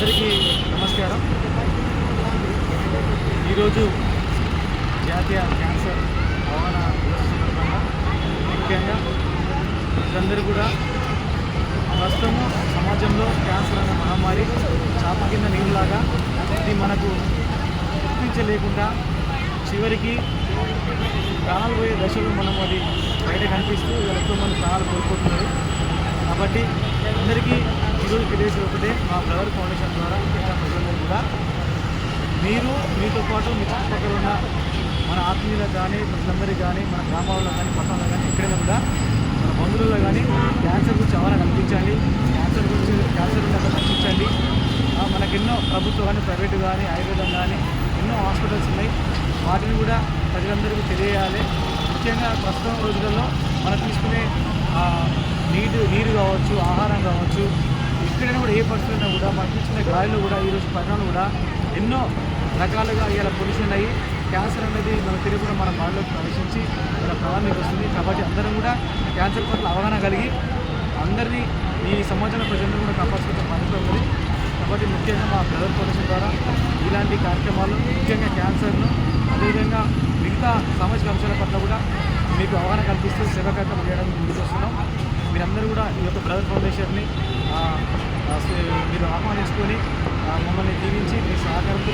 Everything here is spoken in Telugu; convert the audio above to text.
అందరికీ నమస్కారం. ఈరోజు జాతీయ క్యాన్సర్ అవగాహన దివస్ సందర్భంగా ముఖ్యంగా ప్రజలందరూ కూడా ప్రస్తుతము సమాజంలో క్యాన్సర్ అనే మహమ్మారి చాప కింద నీళ్ళలాగా ఇది మనకు గుర్తించలేకుండా చివరికి ప్రాణాలు పోయే దశలో మనం అది బయట కనిపిస్తూ ఎంతో మంది ప్రాణాలు కోల్పోతున్నారు. కాబట్టి అందరికీ ఈరోజు తెలియజేసి ఒకటే, మా బ్రదర్ ఫౌండేషన్ ద్వారా ముఖ్యంగా ప్రజలందరూ కూడా మీరు మీతో పాటు మీ చుట్టుపక్కల ఉన్న మన ఆత్మీయులకు కానీ ప్రజలందరికీ కానీ మన గ్రామాల్లో కానీ పట్టణంలో కానీ ఎక్కడైనా కూడా మన బంధువుల్లో కానీ క్యాన్సర్ గురించి అవగాహన కల్పించాలి. క్యాన్సర్ నుండి రక్షించండి. మనకెన్నో ప్రభుత్వం కానీ ప్రైవేటు కానీ ఆయుర్వేదం కానీ ఎన్నో హాస్పిటల్స్ ఉన్నాయి. వాటిని కూడా ప్రజలందరికీ తెలియజేయాలి. ముఖ్యంగా ప్రస్తుతం రోజులలో మనం తీసుకునే నీరు కావచ్చు, ఆహారం కావచ్చు, ఎక్కడైనా కూడా ఏ పరిస్థితుల్లో కూడా మనకి ఇచ్చిన గాలిలో కూడా ఈరోజు పరిణామాలు కూడా ఎన్నో రకాలుగా ఇలా పొల్యూషన్ అయ్యి క్యాన్సర్ అనేది మనకు తెలియకుండా మన బాడీలోకి ప్రవేశించి మన ప్రాణానికి వస్తుంది. కాబట్టి అందరం కూడా క్యాన్సర్ పట్ల అవగాహన కలిగి అందరినీ ఈ సమాజంలో ప్రజలను కూడా కాపాడుతున్న బాధ్యత ఉంది. కాబట్టి ముఖ్యంగా మా బ్రదర్ ఫౌండేషన్ ద్వారా ఇలాంటి కార్యక్రమాలు ముఖ్యంగా క్యాన్సర్ను అదేవిధంగా మిగతా సామాజిక అంశాల పట్ల కూడా మీకు అవగాహన కల్పిస్తూ సేవా కార్యక్రమం చేయడానికి ముందుకు వస్తున్నాం. మీరందరూ కూడా ఈ యొక్క బ్రదర్ ఫౌండేషన్ని మీరు ఆహ్వానించుకొని మమ్మల్ని దీవించి మీ సహకారంతో